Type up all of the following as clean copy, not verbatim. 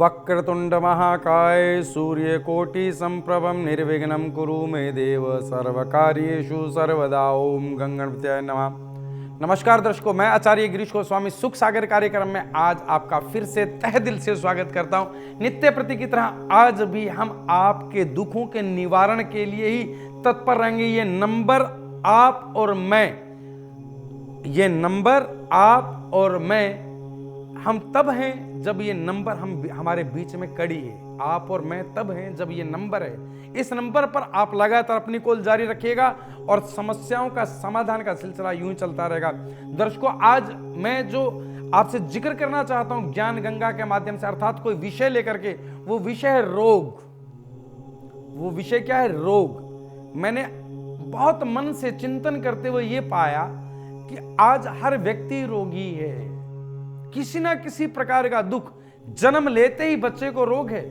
वक्रतुंड महाकाय सूर्यकोटि संप्रभम निर्विघ्नं कुरु मे देव सर्वकार्येषु सर्वदा। ओम गंगणपत्याय नमः। नमस्कार दर्शकों, मैं आचार्य गिरीश गोस्वामी सुख सागर कार्यक्रम में आज आपका फिर से तहे दिल से स्वागत करता हूं। नित्य प्रति की तरह आज भी हम आपके दुखों के निवारण के लिए ही तत्पर रहेंगे। ये नंबर आप और मैं हम तब हैं जब ये नंबर हमारे बीच में कड़ी है। आप और मैं तब हैं जब ये नंबर है। इस नंबर पर आप लगातार अपनी कॉल जारी रखिएगा और समस्याओं का समाधान का सिलसिला यूं ही चलता रहेगा। दर्शकों, आज मैं जो आपसे जिक्र करना चाहता हूं ज्ञान गंगा के माध्यम से, अर्थात कोई विषय लेकर के, वो विषय है रोग। वो विषय क्या है? रोग। मैंने बहुत मन से चिंतन करते हुए ये पाया कि आज हर व्यक्ति रोगी है। किसी ना किसी प्रकार का दुख, जन्म लेते ही बच्चे को रोग है।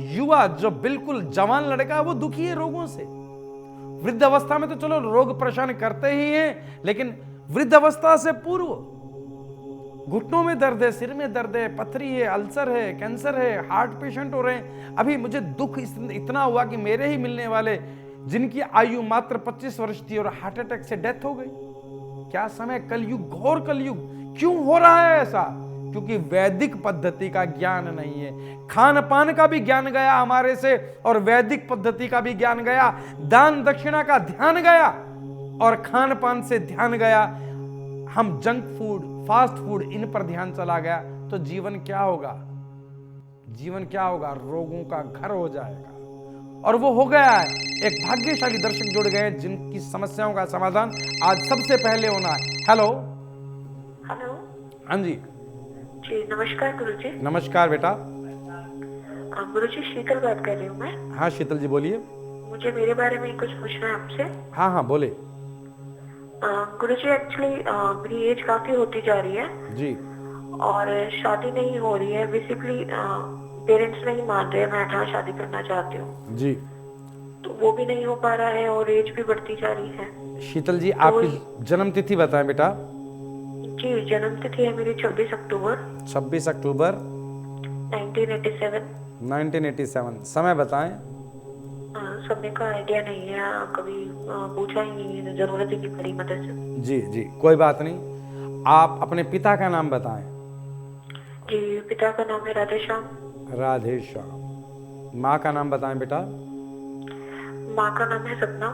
युवा जो बिल्कुल जवान लड़का है वो दुखी है रोगों से। वृद्ध अवस्था में तो चलो रोग परेशान करते ही हैं, लेकिन वृद्ध अवस्था से पूर्व घुटनों में दर्द है, सिर में दर्द है, पथरी है, अल्सर है, कैंसर है, हार्ट पेशेंट हो रहे हैं। अभी मुझे दुख इतना हुआ कि मेरे ही मिलने वाले जिनकी आयु मात्र 25 वर्ष थी और हार्ट अटैक से डेथ हो गई। क्या समय, कलयुग, घोर कलयुग। क्यों हो रहा है ऐसा? क्योंकि वैदिक पद्धति का ज्ञान नहीं है। खान पान का भी ज्ञान गया हमारे से और वैदिक पद्धति का भी ज्ञान गया। दान दक्षिणा का ध्यान गया और खान पान से ध्यान गया। हम जंक फूड, फास्ट फूड, इन पर ध्यान चला गया तो जीवन क्या होगा? जीवन क्या होगा? रोगों का घर हो जाएगा। और वो हो गया है। एक भाग्यशाली दर्शक जुड़ गए जिनकी समस्याओं का समाधान आज सबसे पहले होना है। हेलो। हेलो। हाँ जी। जी नमस्कार गुरुजी। नमस्कार बेटा। गुरुजी शीतल बात कर रही हूँ मैं। हाँ शीतल जी बोलिए। मुझे मेरे बारे में कुछ पूछना है आपसे। हाँ बोले। गुरुजी एक्चुअली मेरी एज काफी होती जा रही है जी और शादी नहीं हो रही है। बेसिकली पेरेंट्स नहीं मान रहे मैं जहाँ शादी करना चाहती हूँ जी, तो वो भी नहीं हो पा रहा है और एज भी बढ़ती जा रही है। शीतल जी आपकी जन्म तिथि बताएं बेटा। जी जन्म तिथि है मेरी 26 अक्टूबर 1987। 1987। समय बताएं। समय का आइडिया नहीं है, कभी पूछा ही नहीं, जरूरत ही नहीं पड़ी मदद से। जी कोई बात नहीं। आप अपने पिता का नाम बताएं। जी पिता का नाम है राधेश्याम। राधेश्याम। माँ का नाम बताएं बेटा। माँ का नाम है सपना।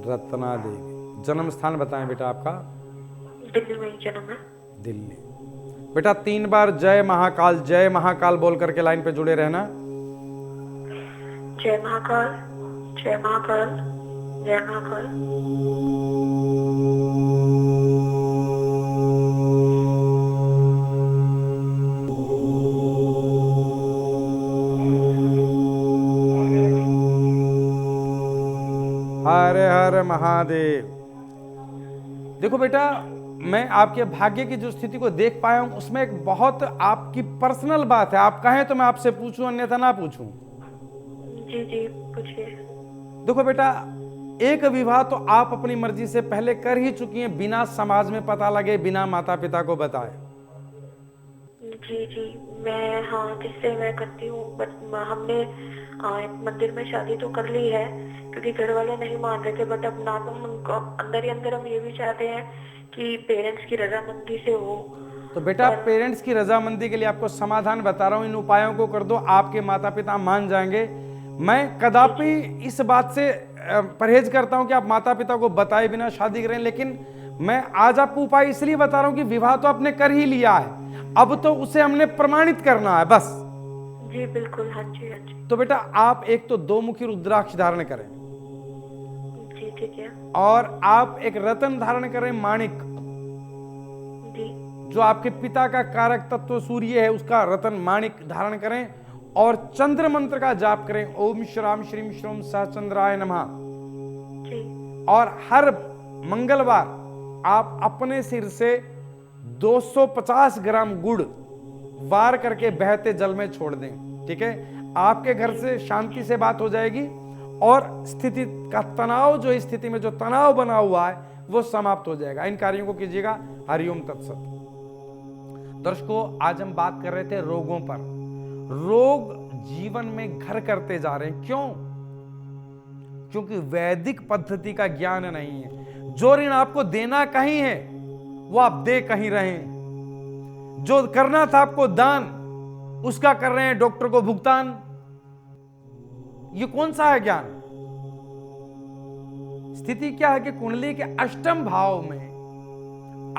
रत्ना देवी। जन्म स्थान बताएं बेटा आपका। दिल्ली में ही जन्म है। दिल्ली। बेटा 3 बार जय महाकाल बोल करके लाइन पे जुड़े रहना। जय महाकाल, जय महाकाल, जय महाकाल। हरे हर महादेव। देखो बेटा, मैं आपके भाग्य की जो स्थिति को देख पाया हूं उसमें एक बहुत आपकी पर्सनल बात है। आप कहें तो मैं आपसे पूछूं, अन्यथा ना पूछूं। जी पूछिए। देखो बेटा, एक विवाह तो आप अपनी मर्जी से पहले कर ही चुकी हैं, बिना समाज में पता लगे, बिना माता पिता को बताए। जी मैं जिससे मैं करती हूँ, बट हमने एक मंदिर में शादी तो कर ली है क्योंकि घर वाले नहीं मान रहे थे। बट अब ना तो उनको अंदर ही अंदर हम ये भी चाहते हैं कि पेरेंट्स की रजामंदी से हो। तो बेटा पेरेंट्स की रजामंदी के लिए आपको समाधान बता रहा हूं, इन उपायों को कर दो, आपके माता पिता मान जाएंगे। मैं कदापि इस बात से परहेज करता हूं कि आप माता पिता को बताए बिना शादी करें, लेकिन मैं आज आपको उपाय इसलिए बता रहा हूं कि विवाह तो आपने कर ही लिया है, अब तो उसे हमने प्रमाणित करना है बस। जी बिल्कुल। हाँ जी। तो बेटा आप एक तो 2 मुखी रुद्राक्ष धारण करें। जी ठीक है। और आप एक रत्न धारण करें, माणिक। जी। जो आपके पिता का कारक तत्व सूर्य है उसका रत्न माणिक धारण करें और चंद्र मंत्र का जाप करें। ओम श्राम श्रीम श्रोम सहचंद्राय नमः। जी। और हर मंगलवार आप अपने सिर से 250 ग्राम गुड़ वार करके बहते जल में छोड़ दें। ठीक है, आपके घर से शांति से बात हो जाएगी और स्थिति का तनाव, जो स्थिति में जो तनाव बना हुआ है वो समाप्त हो जाएगा। इन कार्यों को कीजिएगा। हरिओम तत्सत। दर्शकों, आज हम बात कर रहे थे रोगों पर। रोग जीवन में घर करते जा रहे हैं। क्यों? क्योंकि वैदिक पद्धति का ज्ञान नहीं है। जो ऋण आपको देना कहीं है वो आप दे कहीं रहे हैं। जो करना था आपको दान, उसका कर रहे हैं डॉक्टर को भुगतान। ये कौन सा है ज्ञान? स्थिति क्या है कि कुंडली के अष्टम भाव में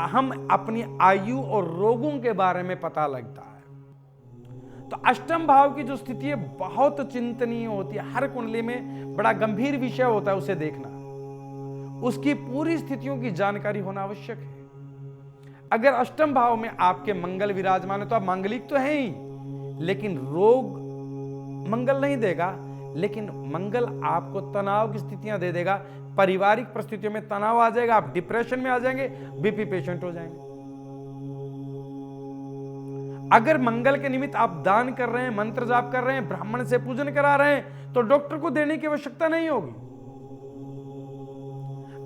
हम अपनी आयु और रोगों के बारे में पता लगता है। तो अष्टम भाव की जो स्थिति है बहुत चिंतनीय होती है। हर कुंडली में बड़ा गंभीर विषय होता है उसे देखना। उसकी पूरी स्थितियों की जानकारी होना आवश्यक है। अगर अष्टम भाव में आपके मंगल विराजमान है तो आप मांगलिक तो है ही, लेकिन रोग मंगल नहीं देगा। लेकिन मंगल आपको तनाव की स्थितियां दे देगा। पारिवारिक परिस्थितियों में तनाव आ जाएगा, आप डिप्रेशन में आ जाएंगे, बीपी पेशेंट हो जाएंगे। अगर मंगल के निमित्त आप दान कर रहे हैं, मंत्र जाप कर रहे हैं, ब्राह्मण से पूजन करा रहे हैं, तो डॉक्टर को देने की आवश्यकता नहीं होगी।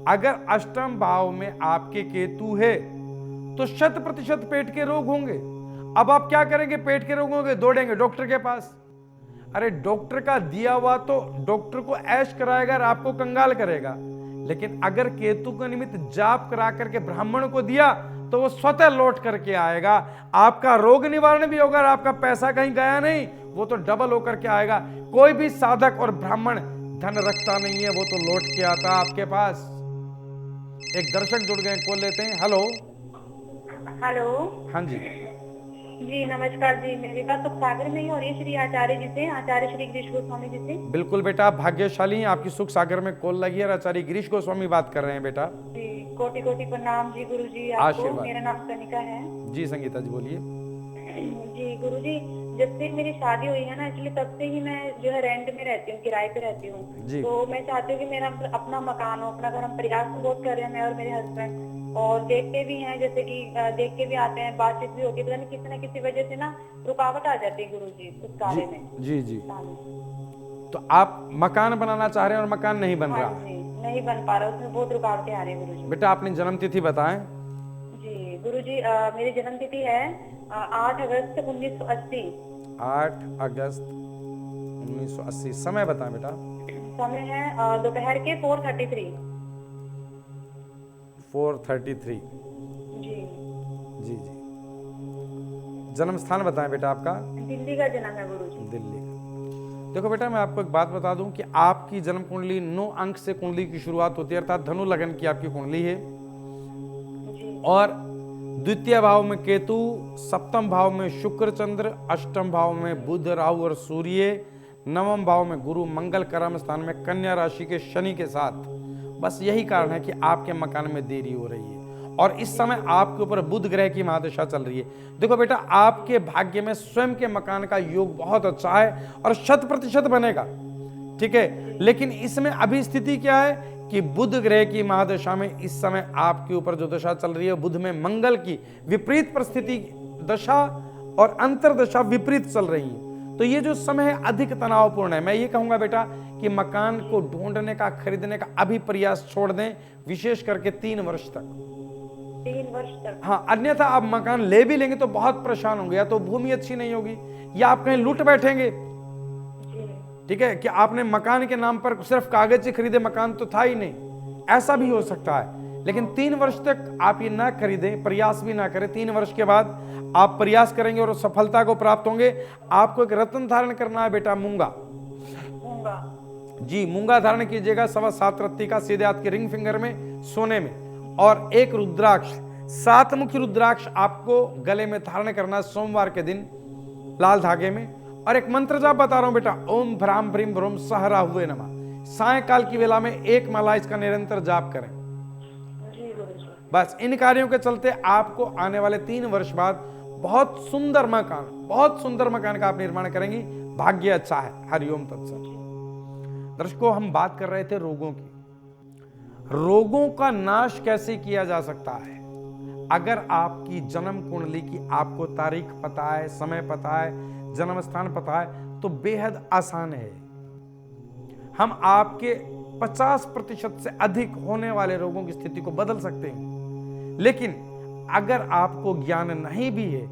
अगर अष्टम भाव में आपके केतु है तो 100% पेट के रोग होंगे। अब आप क्या करेंगे? पेट के रोग होंगे, दौड़ेंगे डॉक्टर के पास। अरे डॉक्टर का दिया हुआ तो डॉक्टर को ऐश कराएगा और आपको कंगाल करेगा। लेकिन अगर केतु के निमित्त जाप करा करके ब्राह्मण को दिया तो वो स्वतः लौट करके आएगा। आपका रोग निवारण भी होगा और आपका पैसा कहीं गया नहीं, वो तो डबल होकर के आएगा। कोई भी साधक और ब्राह्मण धन रखता नहीं है, वो तो लौट के आता आपके पास। एक दर्शक जुड़ गए, कॉल लेते हैं। हेलो। हेलो। हाँ जी। जी नमस्कार जी, मेरी बात तो सागर में ही हो रही है श्री आचार्य जी से, आचार्य श्री गिरीश गोस्वामी जी से। बिल्कुल बेटा, आप भाग्यशाली हैं, आपकी सुख सागर में कॉल लगी है। आचार्य गिरीश गोस्वामी बात कर रहे हैं बेटा। जी कोटि कोटि प्रणाम जी गुरु जी आपको। आशीर्वाद। मेरा नाम कनिका है जी संगीता जी बोलिए। जी। गुरु जी, जब से मेरी शादी हुई है ना, एक्चुअली तब से ही मैं जो है रेंट में रहती हूँ, किराए पे रहती हूँ। तो मैं चाहती हूँ कि मेरा अपना मकान हो, अपना घर। हम प्रयास तो बहुत कर रहे हैं, मैं और मेरे हस्बैंड, और देखते भी हैं, जैसे कि देख के भी आते हैं, बातचीत भी होती है, पता नहीं किसी न किसी वजह से ना रुकावट आ जाती है गुरु जी उस कार्य में। जी जी। तो आप मकान बनाना चाह रहे हैं और मकान नहीं बन रहा? जी नहीं बन पा रहा, उसमें बहुत रुकावटें आ रही है गुरु जी। बेटा अपनी जन्म तिथि बताएं। जी गुरु जी, मेरी जन्म तिथि है 8 अगस्त 1980। 8 अगस्त 1980। समय बताएं बेटा। समय है दोपहर के 4:33। 4:33। जी जी जी। जन्म स्थान बताएं बेटा आपका। दिल्ली का जन्म है गुरु जी। दिल्ली का। देखो बेटा, मैं आपको एक बात बता दूं कि आपकी जन्म कुंडली 9 अंक से कुंडली की शुरुआत होती है, अर्थात धनु लगन की आपकी कुंडली है। जी। और द्वितीय भाव में केतु, सप्तम भाव में शुक्र चंद्र, अष्टम भाव में बुध राहु और सूर्य, नवम भाव में गुरु मंगल, कर्म स्थान में कन्या राशि के शनि के साथ। बस यही कारण है कि आपके मकान में देरी हो रही है। और इस समय आपके ऊपर बुध ग्रह की महादशा चल रही है। देखो बेटा, आपके भाग्य में स्वयं के मकान का योग बहुत अच्छा है और 100% बनेगा, ठीक है। लेकिन इसमें अभी स्थिति क्या है कि बुध ग्रह की महादशा में इस समय आपके ऊपर जो दशा चल रही है, बुध में मंगल की विपरीत परिस्थिति दशा और अंतरदशा विपरीत चल रही है। तो ये जो समय है अधिक तनावपूर्ण है। मैं ये कहूंगा बेटा कि मकान को ढूंढने का, खरीदने का अभी प्रयास छोड़ दें, विशेष करके 3 वर्ष तक। 3 वर्ष तक? हाँ, अन्यथा आप मकान ले भी लेंगे तो बहुत परेशान होंगे। या तो भूमि अच्छी नहीं होगी, या आप कहीं लूट बैठेंगे, ठीक है, कि आपने मकान के नाम पर सिर्फ कागज से खरीदे, मकान तो था ही नहीं, ऐसा भी हो सकता है। लेकिन 3 वर्ष तक आप ये ना खरीदें, प्रयास भी ना करें। 3 वर्ष के बाद आप प्रयास करेंगे और सफलता को प्राप्त होंगे। आपको एक रत्न धारण करना है बेटा, मूंगा। जी, मूंगा धारण कीजिएगा 7.25 रत्ती का, सीधे हाथ के रिंग फिंगर में, सोने में। और एक रुद्राक्ष, 7 मुखी रुद्राक्ष आपको गले में धारण करना है सोमवार के दिन, लाल धागे में। और एक मंत्र जाप बता रहा हूं बेटा, ओम भ्राम भ्रीम भ्रूम सहरा हुए नमः। सायकाल की वेला में 1 माला इसका निरंतर जाप करें। बस इन कार्यों के चलते आपको आने वाले 3 वर्ष बाद बहुत सुंदर मकान का आप निर्माण करेंगे। भाग्य अच्छा है। हरिओम तत्सत। दर्शकों, हम बात कर रहे थे रोगों की। रोगों का नाश कैसे किया जा सकता है? अगर आपकी जन्म कुंडली की आपको तारीख पता है, समय पता है, जन्म स्थान पता है, तो बेहद आसान है। हम आपके 50% से अधिक होने वाले रोगों की स्थिति को बदल सकते हैं। लेकिन अगर आपको ज्ञान नहीं भी है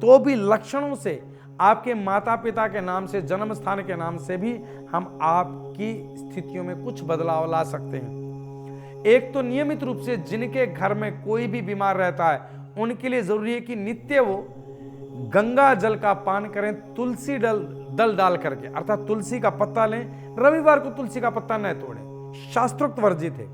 तो भी लक्षणों से आपके माता पिता के नाम से, जन्म स्थान के नाम से भी हम आपकी स्थितियों में कुछ बदलाव ला सकते हैं। एक तो नियमित रूप से जिनके घर में कोई भी बीमार रहता है उनके लिए जरूरी है कि नित्य वो गंगा जल का पान करें, तुलसी दल डाल करके, अर्थात तुलसी का पत्ता लें। रविवार को तुलसी का पत्ता न तोड़ें, शास्त्रोक्त वर्जित है,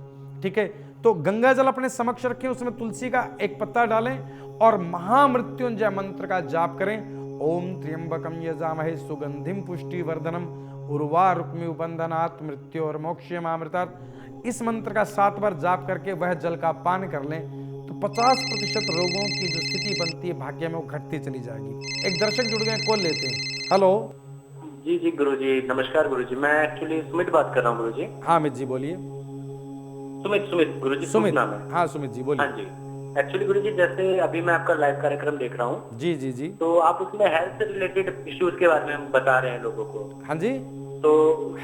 ठीक है। तो गंगा जल अपने समक्ष रखें, उसमें तुलसी का एक पत्ता डालें और महामृत्युंजय मंत्र का जाप करें। ओम त्र्यंबकम यजामहे सुगंधिम पुष्टिवर्धनम उर्वारुकमिव बंधनात् मृत्योर मोक्षयमामृतात्। इस मंत्र का 7 बार जाप करके वह जल का पान कर लें तो 50% रोगों की जो स्थिति बनती है भाग्य में वो घटती चली जाएगी। एक दर्शक जुड़ गए, कॉल लेते हैं। हेलो जी जी गुरुजी, नमस्कार गुरुजी। मैं एक्चुअली सुमित बात कर रहा हूँ गुरुजी। हाँ अमित जी बोलिए। सुमित गुरुजी, सुमित नाम है। हाँ सुमित जी बोलिए। हाँ जी, एक्चुअली गुरुजी जैसे अभी मैं आपका लाइव कार्यक्रम देख रहा हूँ। जी जी जी। तो आप उसमें हेल्थ से रिलेटेड इश्यूज के बारे में बता रहे हैं लोगों को। हाँ जी, तो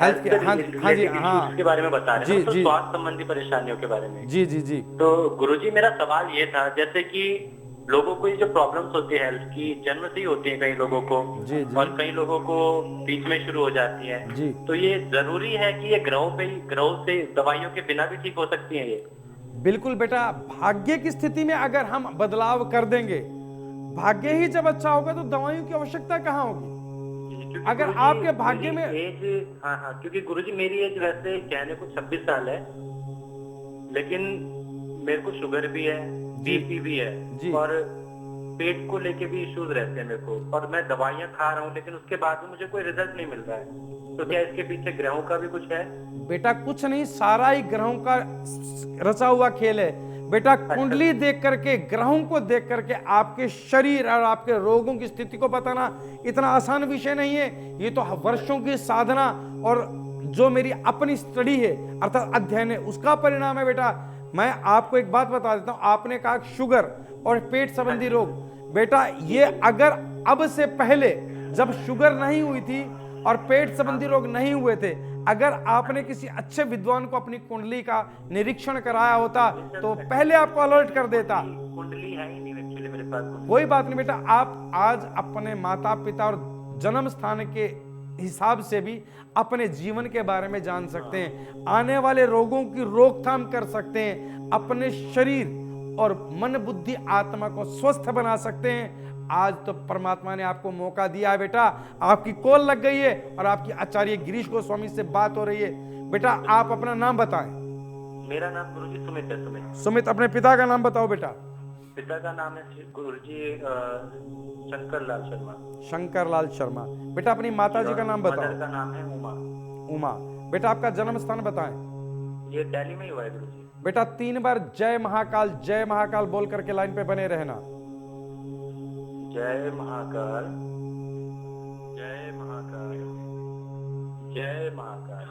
हेल्थ के, हाँ जी, हाँ के बारे में बता रहे हैं, जी, तो जी। स्वास्थ्य संबंधी परेशानियों के बारे में। जी जी जी। तो गुरुजी मेरा सवाल ये था, जैसे कि लोगों को ये जो प्रॉब्लम्स होती है हेल्थ की, जन्म से ही होती है कई लोगों को, जी जी और कई लोगों को बीच में शुरू हो जाती है। जी। तो ये जरूरी है कि ये ग्रहों से दवाइयों के बिना भी ठीक हो सकती है ये? बिल्कुल बेटा, भाग्य की स्थिति में अगर हम बदलाव कर देंगे, भाग्य ही जब अच्छा होगा तो दवाइयों की आवश्यकता कहाँ होगी। क्योंकि अगर गुरुजी, आपके भाग्य में एज, हाँ, क्योंकि गुरुजी मेरी एज वैसे कहने को 26 साल है, लेकिन मेरे को शुगर भी है, बीपी भी जी। है, और पेट को लेके भी इश्यूज रहते हैं मेरे को, और मैं दवाइयां खा रहा हूँ लेकिन उसके बाद भी मुझे कोई रिजल्ट नहीं मिल रहा है। तो क्या इसके पीछे ग्रहों का भी कुछ है? बेटा कुछ नहीं, सारा ही ग्रहों का रचा हुआ खेल है बेटा। कुंडली देख करके, ग्रहों को देख करके आपके शरीर और आपके रोगों की स्थिति को बताना इतना आसान विषय नहीं है। ये तो वर्षों की साधना और जो मेरी अपनी स्टडी है अर्थात अध्ययन है उसका परिणाम है बेटा। मैं आपको एक बात बता देता हूं, आपने कहा शुगर और पेट संबंधी रोग, बेटा ये अगर अब से पहले जब शुगर नहीं हुई थी और पेट संबंधी रोग नहीं हुए थे, अगर आपने किसी अच्छे विद्वान को अपनी कुंडली का निरीक्षण कराया होता तो पहले आपको अलर्ट कर देता। कुंडली है ही नहीं एक्चुअली मेरे पास। कोई बात नहीं बेटा, आप आज अपने माता पिता और जन्म स्थान के हिसाब से भी अपने जीवन के बारे में जान सकते हैं, आने वाले रोगों की रोकथाम कर सकते हैं, अपने शरीर और मन बुद्धि आत्मा को स्वस्थ बना सकते हैं। आज तो परमात्मा ने आपको मौका दिया है बेटा, आपकी कॉल लग गई है और आपकी आचार्य गिरीश गोस्वामी से बात हो रही है। बेटा आप अपना नाम बताएं। मेरा नाम गुरुजी सुमित है। सुमित, अपने पिता का नाम बताओ बेटा। पिता का नाम है गुरुजी शंकर लाल शर्मा। शंकर लाल शर्मा। बेटा अपनी माता जी का नाम बताओ। मदर का नाम है उमा। उमा। बेटा आपका जन्म स्थान बताएं। ये दिल्ली में ही हुआ है गुरुजी। बेटा 3 बार जय महाकाल बोल करके लाइन पे बने रहना। जय महाकाल, जय महाकाल, जय महाकाल।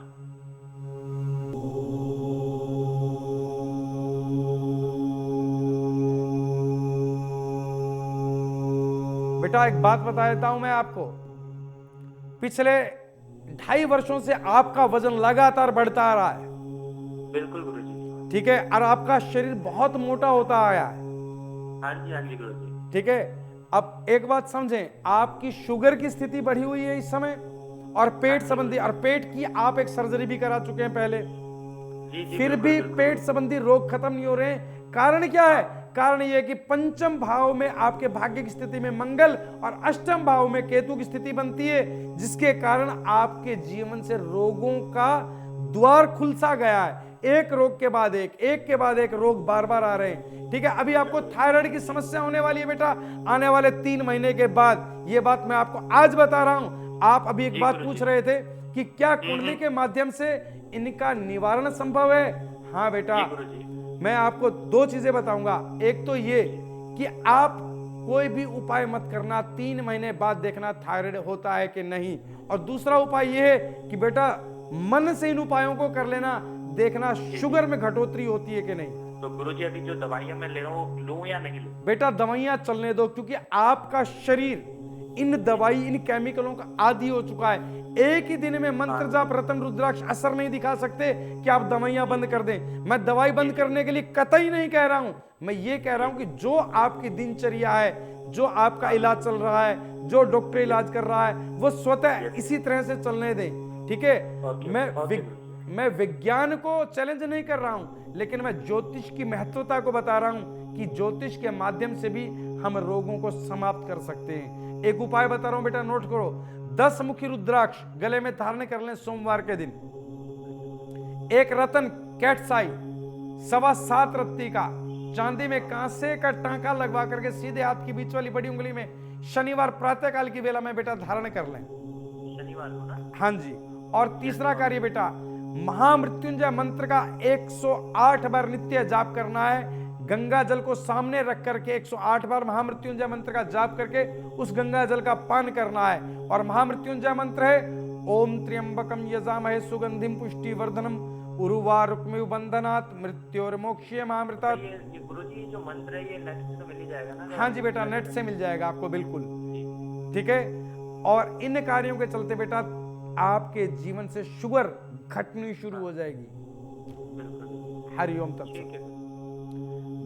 बेटा एक बात बता देता हूं मैं आपको, पिछले 2.5 वर्षों से आपका वजन लगातार बढ़ता आ रहा है। बिल्कुल गुरुजी। ठीक है, और आपका शरीर बहुत मोटा होता आया है। हाँ जी गुरुजी। ठीक है, अब एक बात समझें, आपकी शुगर की स्थिति बढ़ी हुई है इस समय, और पेट संबंधी, और पेट की आप एक सर्जरी भी करा चुके हैं पहले, फिर भी पेट संबंधी रोग खत्म नहीं हो रहे हैं। कारण क्या है? कारण यह कि पंचम भाव में आपके भाग्य की स्थिति में मंगल और अष्टम भाव में केतु की स्थिति बनती है, जिसके कारण आपके जीवन से रोगों का द्वार खुलसा गया है। एक रोग के बाद एक के बाद एक रोग बार बार आ रहे हैं। ठीक है, अभी आपको थायराइड की समस्या होने वाली है बेटा, आने वाले 3 महीने के बाद। ये बात मैं आपको आज बता रहा हूं। आप अभी एक बात पूछ रहे थे कि क्या कुंडली के माध्यम से इनका निवारण संभव है? हाँ बेटा, मैं आपको 2 चीजें बताऊंगा। एक तो ये कि आप कोई भी उपाय मत करना, 3 महीने बाद देखना थायराइड होता है कि नहीं। और दूसरा उपाय ये है कि बेटा मन से इन उपायों को कर लेना, देखना शुगर में घटोतरी होती है कि नहीं। तो गुरुजी अभी जो दवाइयां मैं ले रहा हूँ लूं या नहीं लूं? बेटा दवाइयां चलने दो, क्योंकि आपका शरीर इन दवाई, इन केमिकलों का आदी हो चुका है। एक ही दिन में मंत्र जाप रतन रुद्राक्ष असर नहीं दिखा सकते कि आप दवाइयां बंद कर दें। मैं दवाई बंद करने के लिए कतई नहीं कह रहा हूं, मैं ये कह रहा हूं कि जो आपकी दिनचर्या है, जो आपका इलाज चल रहा है, जो डॉक्टर इलाज कर रहा है, वो स्वतः इसी तरह से चलने दें, ठीक है। मैं विज्ञान को चैलेंज नहीं कर रहा हूं, लेकिन मैं ज्योतिष की महत्वता को बता रहा हूं कि ज्योतिष के माध्यम से भी हम रोगों को समाप्त कर सकते हैं। एक उपाय बता रहा हूं बेटा, नोट करो। 10 मुखी रुद्राक्ष गले में धारण कर लें सोमवार के दिन। एक रतन कैटसाई 7.25 रत्ती का चांदी में कांसे का टांका लगवा करके सीधे हाथ की बीच वाली बड़ी उंगली में शनिवार प्रातःकाल की वेला में बेटा धारण कर लें, शनिवार को ना। हाँ जी। और तीसरा कार्य बेटा, महामृत्युंजय मंत्र का 108 बार नित्य जाप करना है। गंगा जल को सामने रख करके 108 बार महामृत्युंजय मंत्र का जाप करके उस गंगा जल का पान करना है। और महामृत्युंजय मंत्र है ओम त्र्यंबकम यजामहे सुगंधिम पुष्टिवर्धनम उर्वारुकमिव बंधनात् मृत्योर्मोक्षीय महामृतात्। ये गुरुजी जो मंत्र है ये नेट से मिल ही जाएगा ना? हाँ जी बेटा, नेट से मिल जाएगा आपको, बिल्कुल, ठीक है। और इन कार्यों के चलते बेटा आपके जीवन से शुगर घटनी शुरू हो जाएगी। हरिओम तत्सत।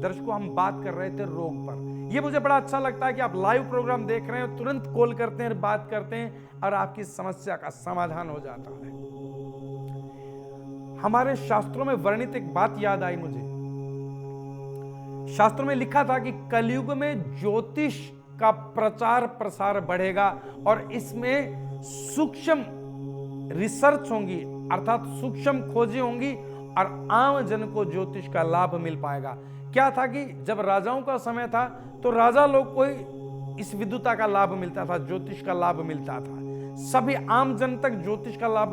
दर्शकों, हम बात कर रहे थे रोग पर। ये मुझे बड़ा अच्छा लगता है कि आप लाइव प्रोग्राम देख रहे हैं, तुरंत कॉल करते हैं, बात करते हैं और आपकी समस्या का समाधान हो जाता है। हमारे शास्त्रों में वर्णित एक बात याद आई मुझे। शास्त्रों में लिखा था कि कलयुग में ज्योतिष का प्रचार प्रसार बढ़ेगा और इसमें सूक्ष्म रिसर्च होंगी, अर्थात सूक्ष्म खोजें होंगी और आम जन को ज्योतिष का लाभ मिल पाएगा। क्या था कि जब राजाओं का समय था तो राजा लोग को ही इस विद्युता का लाभ मिलता था, ज्योतिष का लाभ मिलता था। सभी आम जन तक ज्योतिष का लाभ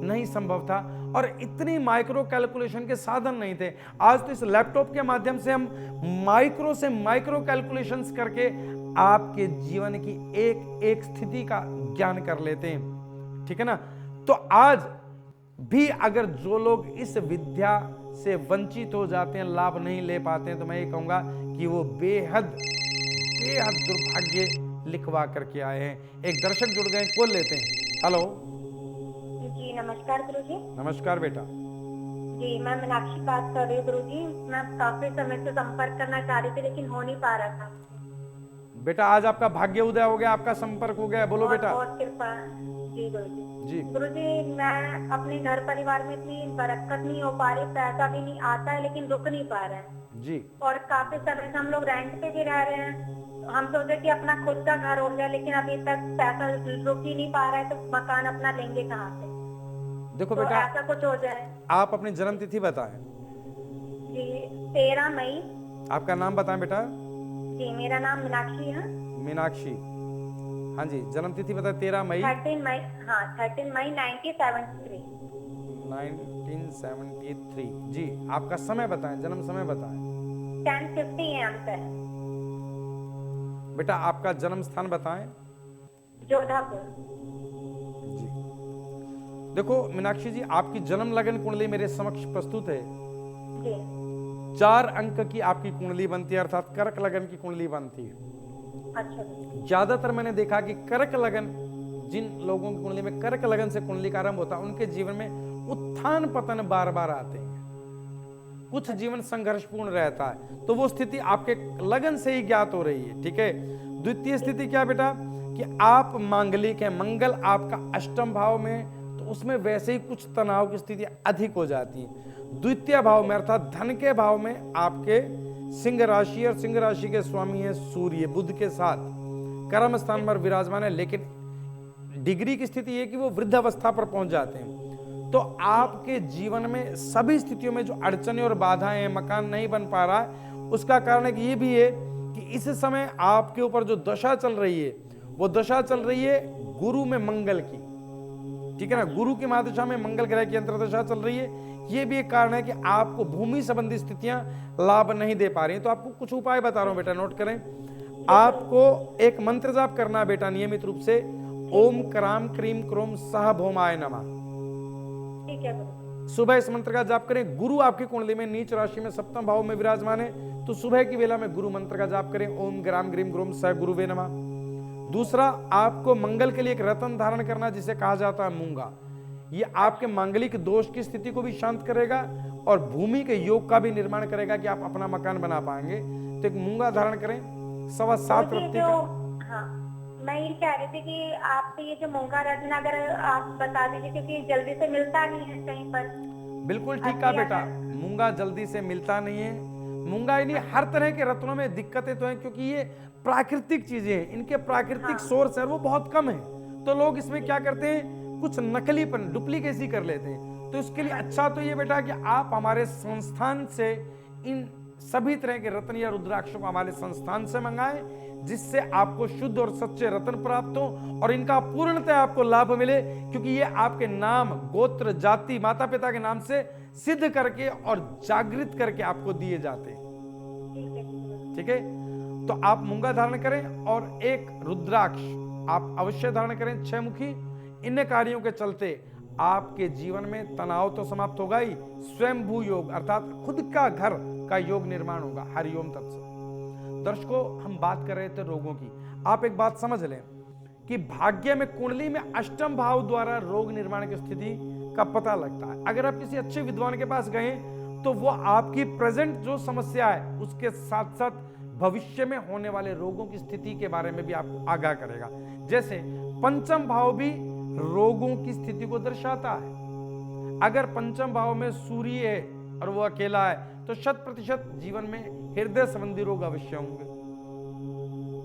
नहीं संभव था और इतनी माइक्रो कैलकुलेशन के साधन नहीं थे। आज तो इस लैपटॉप के माध्यम से हम माइक्रो से माइक्रो कैलकुलेशंस करके आपके जीवन की एक एक स्थिति का ज्ञान कर लेते हैं, ठीक है ना। तो आज भी अगर जो लोग इस विद्या से वंचित हो जाते हैं, लाभ नहीं ले पाते हैं, तो मैं ये कहूंगा कि वो बेहद दुर्भाग्य लिखवा करके आए हैं। एक दर्शक जुड़ गए, कॉल लेते हैं। हेलो जी नमस्कार गुरुजी। नमस्कार बेटा। जी मैं मीनाक्षी बात कर रही हूँ गुरुजी। मैं काफी समय से संपर्क करना चाह रही थी लेकिन हो नहीं पा रहा था। बेटा आज आपका भाग्य उदय हो गया, आपका संपर्क हो गया, बोलो बेटा। बहुत कृपा जी गुरुजी। जी गुरुजी, मैं अपने घर परिवार में इतनी बरकत नहीं हो पा रही, पैसा भी नहीं आता है लेकिन रुक नहीं पा रहा है जी। और काफी समय से हम लोग रेंट पे भी रह रहे हैं। हम सोचे कि अपना खुद का घर हो जाए लेकिन अभी तक पैसा रुक ही नहीं पा रहा है, तो मकान अपना लेंगे कहाँ से? देखो तो बेटा, ऐसा कुछ हो जाए। आप अपनी जन्म तिथि बताएं। जी 13 मई। आपका नाम बताएं बेटा। जी मेरा नाम मीनाक्षी है। मीनाक्षी, हाँ जी। जन्म तिथि बताएं। 13 मई। 13 मई, हाँ 13 मई 1973। 1973 जी। आपका समय बताएं, जन्म समय बताएं। 10:50 AM पे। बेटा आपका जन्म स्थान बताएं। जोधापुर। जी देखो मीनाक्षी जी, आपकी जन्म लगन कुंडली मेरे समक्ष प्रस्तुत है। जी 4 अंक की आपकी कुंडली बनती है, अर्थात कर्क लगन की कुंडली बनती है। अच्छा। ज्यादातर मैंने देखा कि कर्क लगन, जिन लोगों की कुंडली में कर्क लगन से कुंडली का आरंभ होता है, उनके जीवन में उत्थान पतन बार बार आते हैं, कुछ जीवन संघर्षपूर्ण रहता है। तो वो स्थिति आपके लगन से ही ज्ञात हो रही है, ठीक है। द्वितीय स्थिति क्या बेटा, कि आप मांगलिक हैं, मंगल आपका अष्टम भाव में, तो उसमें वैसे ही कुछ तनाव की स्थिति अधिक हो जाती है। द्वितीय भाव में अर्थात धन के भाव में आपके सिंह राशि, और सिंह राशि के स्वामी है सूर्य बुध के साथ कर्म स्थान पर विराजमान है, लेकिन डिग्री की स्थिति है कि वो वृद्धावस्था पर पहुंच जाते हैं। तो आपके जीवन में सभी स्थितियों में जो अड़चनें और बाधाएं हैं, मकान नहीं बन पा रहा है, उसका कारण एक ये भी है कि इस समय आपके ऊपर जो दशा चल रही है, वो दशा चल रही है गुरु में मंगल की, ठीक है ना। गुरु की महादशा में मंगल ग्रह की अंतर्दशा चल रही है। ये भी एक कारण है कि आपको भूमि संबंधी स्थितियां लाभ नहीं दे पा रही हैं। तो आपको कुछ उपाय बता रहा हूं बेटा, नोट करें। आपको एक मंत्र जाप करना है बेटा नियमित रूप से। ओम क्राम क्रीम क्रोम सह भौमाय नमः। ठीक है। सुबह इस मंत्र का जाप करें। गुरु आपकी कुंडली में नीच राशि में सप्तम भाव में विराजमान है, तो सुबह की वेला में गुरु मंत्र का जाप करें। ओम ग्राम ग्रीम ग्रोम सह गुरुवे नमः। दूसरा, आपको मंगल के लिए एक रत्न धारण करना जिसे कहा जाता है मूंगा। ये आपके मांगलिक दोष की स्थिति को भी शांत करेगा और भूमि के योग का भी निर्माण करेगा कि आप अपना मकान बना पाएंगे। तो एक मूंगा धारण करें 7.25 तो ये रत्ती जो का। हाँ, मैं ये कह रही थी कि आप ये जो मूंगा रत्न अगर आप बता दीजिए, क्योंकि जल्दी से मिलता नहीं है कहीं पर। बिल्कुल ठीक कहा बेटा, मूंगा जल्दी से मिलता नहीं है। मूंगा यानी हर तरह के रत्नों में दिक्कतें तो हैं, क्योंकि ये प्राकृतिक चीजें हैं, इनके प्राकृतिक सोर्स है वो बहुत कम है। तो लोग इसमें क्या करते हैं, कुछ नकलीपन डुप्लीकेसी कर लेते हैं। तो इसके लिए अच्छा तो ये बेटा कि आप हमारे संस्थान से इन सभी तरह के रत्न या रुद्राक्षों को हमारे संस्थान से मंगाएं, जिससे आपको शुद्ध और सच्चे रत्न प्राप्त हो और इनका पूर्णतः आपको लाभ मिले, क्योंकि ये आपके नाम, गोत्र, जाति, माता पिता के नाम से सिद्ध करके और जागृत करके आपको दिए जाते हैं। ठीक है, तो आप मूंगा धारण करें और एक रुद्राक्ष आप अवश्य धारण करें 6 मुखी। इन कार्यों के चलते आपके जीवन में तनाव तो समाप्त होगा ही, स्वयंभू योग अर्थात खुद का घर का योग निर्माण होगा। हरिओम तत्सत। दर्शकों, हम बात कर रहे थे रोगों की। आप एक बात समझ लें कि भाग्य में कुंडली में अष्टम भाव द्वारा रोग निर्माण की स्थिति का पता लगता है। अगर आप किसी अच्छे विद्वान के पास गए तो वो आपकी प्रेजेंट जो समस्या है उसके साथ साथ भविष्य में होने वाले रोगों की स्थिति के बारे में भी आपको आगाह करेगा। जैसे पंचम भाव भी रोगों की स्थिति को दर्शाता है। अगर पंचम भाव में सूर्य है और वो अकेला है तो 100% जीवन में हृदय संबंधी रोग अवश्य होंगे,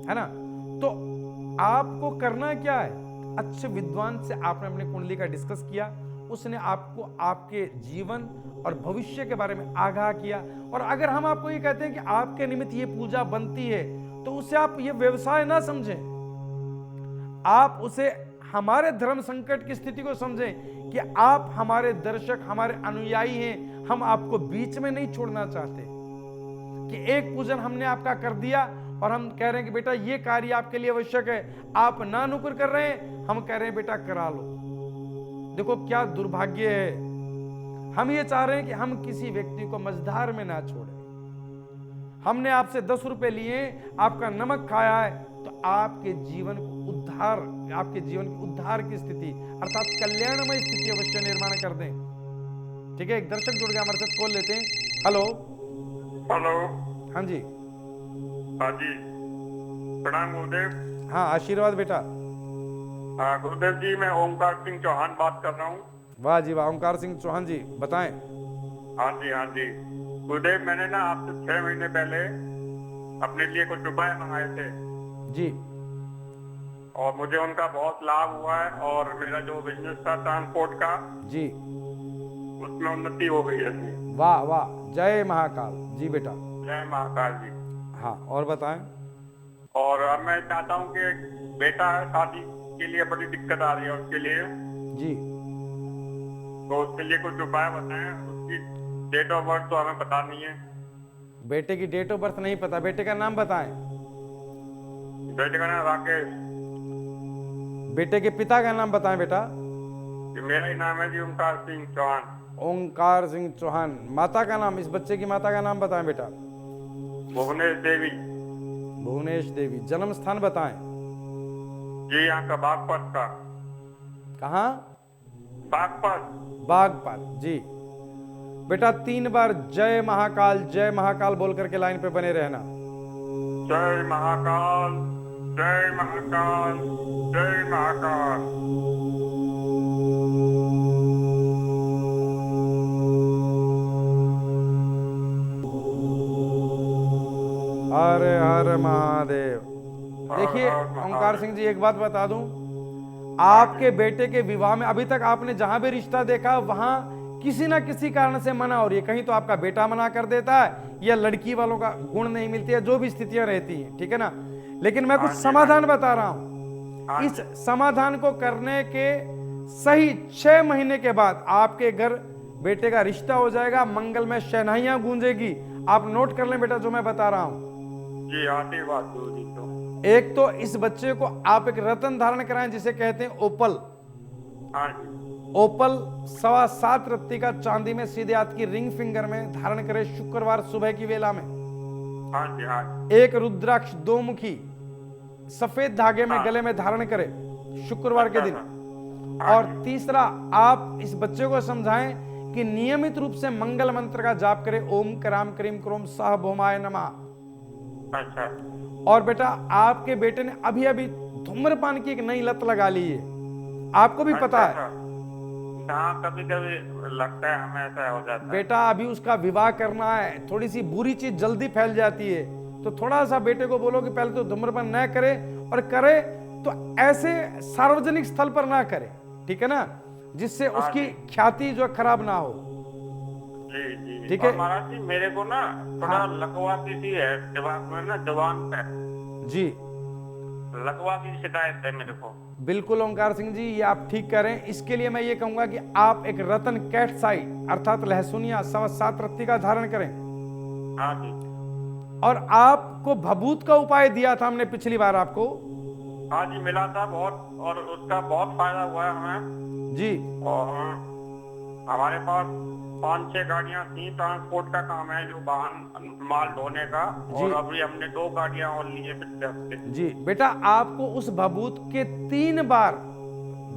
है ना। तो आपको करना क्या है, अच्छे विद्वान से आपने अपनी कुंडली का डिस्कस किया, उसने आपको आपके जीवन और भविष्य के बारे में आगाह किया। और अगर हम आपको ये कहते हैं कि आपके निमित्त ये पूजा बनती है तो उसे आप ये व्यवसाय ना समझें, आप उसे हमारे धर्म संकट की स्थिति को समझें कि आप हमारे दर्शक, हमारे अनुयायी हैं। हम आपको बीच में नहीं छोड़ना चाहते कि एक पूजन हमने आपका कर दिया और हम कह रहे हैं कि बेटा ये कार्य आपके लिए आवश्यक है, आप ना नुकुर कर रहे हैं, हम कह रहे हैं बेटा करा लो। देखो क्या दुर्भाग्य है। हम ये चाह रहे हैं कि हम किसी व्यक्ति को मझधार में ना छोड़ें। हमने आपसे 10 रुपए लिए, आपका नमक खाया है, तो आपके जीवन को उद्धार, आपके जीवन की उद्धार की स्थिति अर्थात कल्याणमय स्थिति अवश्य निर्माण कर दें। ठीक है, एक दर्शक जुड़ गया हमारे साथ, कॉल लेते हैं। Hello hello. हाँ जी। हाँ जी, प्रणाम गुरुदेव। हाँ, आशीर्वाद बेटा। हाँ गुरुदेव जी, मैं ओमकार सिंह चौहान बात कर रहा हूँ। वाह जी वाह, ओमकार सिंह चौहान जी बताएं। हाँ जी हाँ जी गुरुदेव, मैंने ना आपसे 6 महीने पहले अपने लिए कुछ रुपए मंगाए थे जी, और मुझे उनका बहुत लाभ हुआ है और मेरा जो बिजनेस था ट्रांसपोर्ट का जी, उसमें उन्नति हो गई है जी। वाह वाह, जय महाकाल जी बेटा। जय महाकाल जी। हाँ, और बताएं। और अब मैं चाहता हूँ कि बेटा है, शादी के लिए बड़ी दिक्कत आ रही है उसके लिए, जी, तो उसके लिए कुछ उपाय बताएं। उसकी डेट ऑफ बर्थ तो हमें पता नहीं है। बेटे की डेट ऑफ बर्थ नहीं पता, बेटे का नाम बताएं। बेटे का नाम राकेश। बेटे के पिता का नाम बताएं बेटा। ये मेरा ही नाम है जी, ओमकार सिंह चौहान। ओंकार सिंह चौहान। माता का नाम, इस बच्चे की माता का नाम बताएं बेटा। भुवनेश देवी। भुवनेश देवी। जन्म स्थान बताएं। जी यहाँ का बागपत का। कहाँ? बागपत। बागपत जी। बेटा 3 बार जय महाकाल बोल करके लाइन पे बने रहना। जय महाकाल, जय महाकाल, जय महाकाल। हरे हर महादेव। देखिए हर हर ओंकार सिंह जी, एक बात बता दूं, आपके बेटे के विवाह में अभी तक आपने जहां भी रिश्ता देखा वहां किसी ना किसी कारण से मना हो रही है। कहीं तो आपका बेटा मना कर देता है या लड़की वालों का गुण नहीं मिलती है, जो भी स्थितियां रहती हैं, ठीक है ना। लेकिन मैं कुछ समाधान बता रहा हूं। इस समाधान को करने के सही 6 महीने के बाद आपके घर बेटे का रिश्ता हो जाएगा, मंगल में शहनाइयां गूंजेगी। आप नोट कर लें बेटा जो मैं बता रहा हूं। जी आशीर्वाद गुरु जी। तो एक तो इस बच्चे को आप एक रत्न धारण कराएं जिसे कहते हैं ओपल। हाँ जी। ओपल 7.25 रत्ती का चांदी में सीधे हाथ की रिंग फिंगर में धारण करें शुक्रवार सुबह की वेला में। हाँ जी हाँ। एक रुद्राक्ष 2 मुखी सफेद धागे में गले में धारण करें शुक्रवार के दिन। और तीसरा, आप इस बच्चे को समझाएं कि नियमित रूप से मंगल मंत्र का जाप करें, ओम कराम करीम क्रोम सह भौमाय नमः। अच्छा। और बेटा आपके बेटे ने अभी अभी धूम्रपान की एक नई लत लगा ली है, आपको भी पता है। हाँ, कभी कभी लगता है हमें, ऐसा हो जाता है। बेटा अभी उसका विवाह करना है, थोड़ी सी बुरी चीज जल्दी फैल जाती है, तो थोड़ा सा बेटे को बोलो कि पहले तो धूम्रपान न करे, और करे तो ऐसे सार्वजनिक स्थल पर ना करे, ठीक है ना, जिससे उसकी ख्याति जो खराब ना हो। जी जी ठीक है। और महाराज जी मेरे को ना थोड़ा लकवा सी है दिमाग में ना, जवान पे जी लकवा की शिकायत है मेरे को। बिल्कुल ओंकार सिंह जी, ये आप ठीक करें। इसके लिए मैं ये कहूंगा कि आप एक रतन कैटसाई अर्थात लहसुनिया 7 रत्ती का धारण करें। हाँ जी। और आपको भभूत का उपाय दिया था हमने पिछली बार आपको। हाँ जी मिला था बहुत, और उसका बहुत फायदा हुआ है हमें जी। और हमारे पास 5-6 गाड़ियां थी, ट्रांसपोर्ट का काम है, जो वाहन माल ढोने का, और अभी हमने 2 गाड़ियां और लिए पिछले हफ्ते। जी बेटा आपको उस भभूत के 3 बार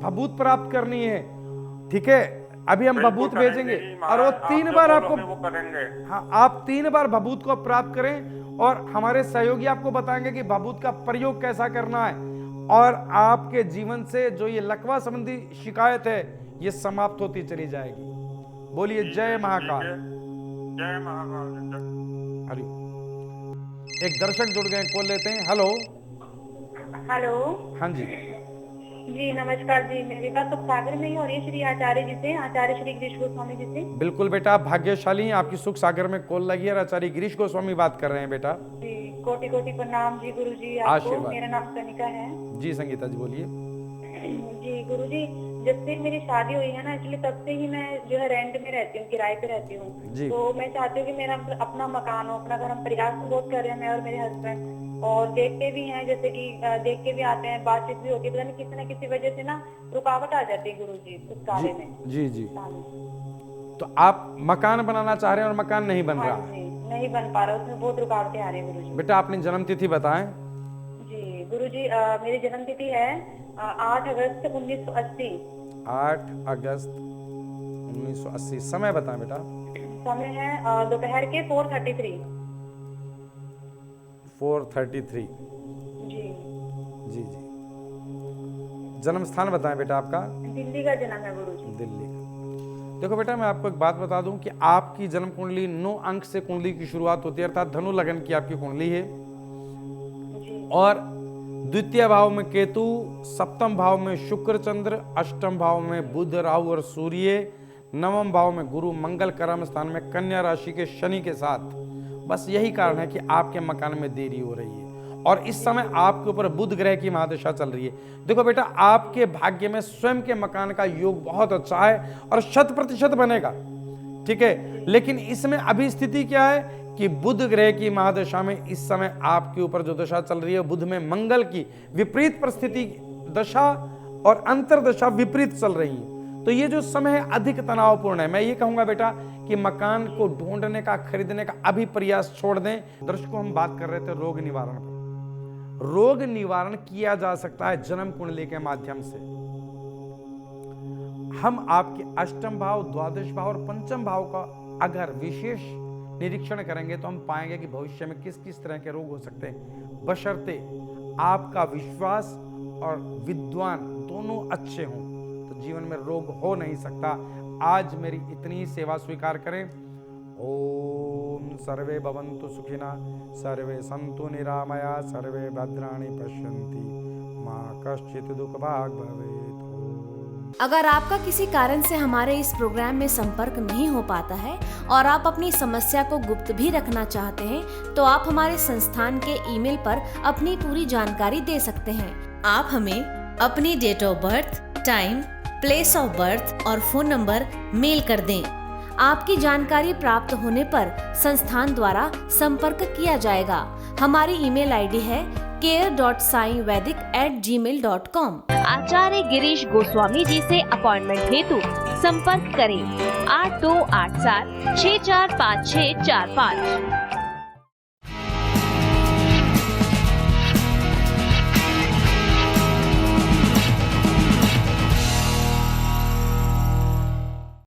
भभूत प्राप्त करनी है, ठीक है। अभी हम भभूत भेजेंगे और वो 3 बार आपको वो करेंगे। हाँ, आप 3 बार भभूत को प्राप्त करें, और हमारे सहयोगी आपको बताएंगे कि भभूत का प्रयोग कैसा करना है, और आपके जीवन से जो ये लकवा संबंधी शिकायत है ये समाप्त होती चली जाएगी। बोलिए जय महाकाल। जय महाकाल। हरि। एक दर्शक जुड़ गए, कॉल लेते हैं। हेलो। हेलो। हाँ जी। जी नमस्कार जी, मेरी बात तो सागर में ही हो रही है श्री आचार्य जी से, आचार्य श्री गिरीश गोस्वामी जी से। बिल्कुल बेटा, आप भाग्यशाली हैं, आपकी सुख सागर में कॉल लगी है। आचार्य गिरीश गोस्वामी बात कर रहे हैं बेटा। जी कोटि कोटि प्रणाम जी गुरु जी आपको। आशीर्वाद। मेरा नाम कनिका है जी संगीता जी बोलिए। जी गुरु जी, जब से मेरी शादी हुई है ना, एक्चुअली तब से ही मैं जो है रेंट में रहती हूँ, किराए पे रहती हूँ। तो मैं चाहती हूँ कि मेरा अपना मकान हो, अपना घर। हम प्रयास तो बहुत कर रहे हैं, मैं और मेरे हस्बैंड, और देखते भी हैं, जैसे कि देख के भी आते हैं, बातचीत भी होती है, पता नहीं किसी न किसी वजह से ना रुकावट आ जाती है गुरु जी उस कार्य में। जी जी। तो आप मकान बनाना चाह रहे हैं और मकान नहीं बन रहा है? नहीं बन पा रहा, उसमें बहुत रुकावटें आ रही है गुरु जी। बेटा अपनी जन्म तिथि बताएं। जी गुरु जी, मेरी जन्म तिथि है 8 अगस्त 1980। 8 अगस्त 1980। समय बताएं बेटा। समय है दोपहर के 4:33। 4:33। जी जी जी। जन्म स्थान बताएं बेटा आपका। दिल्ली का जन्म है गुरु जी। दिल्ली। देखो बेटा मैं आपको एक बात बता दूं कि आपकी जन्म कुंडली 9 अंक से कुंडली की शुरुआत होती है, अर्थात धनु लगन की आपकी कुंडली है। और द्वितीय भाव में केतु, सप्तम भाव में शुक्र चंद्र, अष्टम भाव में बुध राहु और सूर्य, नवम भाव में गुरु मंगल, कर्म स्थान में कन्या राशि के शनि के साथ। बस यही कारण है कि आपके मकान में देरी हो रही है, और इस समय आपके ऊपर बुध ग्रह की महादशा चल रही है। देखो बेटा आपके भाग्य में स्वयं के मकान का योग बहुत अच्छा है और 100% बनेगा, ठीक है। लेकिन इसमें अभी स्थिति क्या है कि बुध ग्रह की महादशा में इस समय आपके ऊपर जो दशा चल रही है, बुध में मंगल की विपरीत परिस्थिति दशा और अंतरदशा विपरीत चल रही है। तो ये जो समय है अधिक तनावपूर्ण है। मैं ये कहूंगा बेटा कि मकान को ढूंढने का, खरीदने का अभी प्रयास छोड़ दें। दर्शकों हम बात कर रहे थे रोग निवारण पर। रोग निवारण किया जा सकता है जन्म कुंडली के माध्यम से। हम आपके अष्टम भाव, द्वादश भाव और पंचम भाव का अगर विशेष निरीक्षण करेंगे तो हम पाएंगे कि भविष्य में किस किस तरह के रोग हो सकते हैं, बशर्ते आपका विश्वास और विद्वान दोनों अच्छे हों तो जीवन में रोग हो नहीं सकता। आज मेरी इतनी सेवा स्वीकार करें। ओम सर्वे भवन्तु सुखिनः, सर्वे सन्तु निरामया, सर्वे भद्राणि पश्यन्ति, मा कश्चित् दुःखभाग् भवेत्। अगर आपका किसी कारण से हमारे इस प्रोग्राम में संपर्क नहीं हो पाता है और आप अपनी समस्या को गुप्त भी रखना चाहते हैं, तो आप हमारे संस्थान के ईमेल पर अपनी पूरी जानकारी दे सकते हैं। आप हमें अपनी date of birth, time, place of birth और फोन नंबर मेल कर दें। आपकी जानकारी प्राप्त होने पर संस्थान द्वारा संपर्क किया जाएगा। हमारी ईमेल आईडी है care.saivedic@gmail.com। आचार्य गिरीश गोस्वामी जी से अपॉइंटमेंट हेतु संपर्क करें 8287 645645।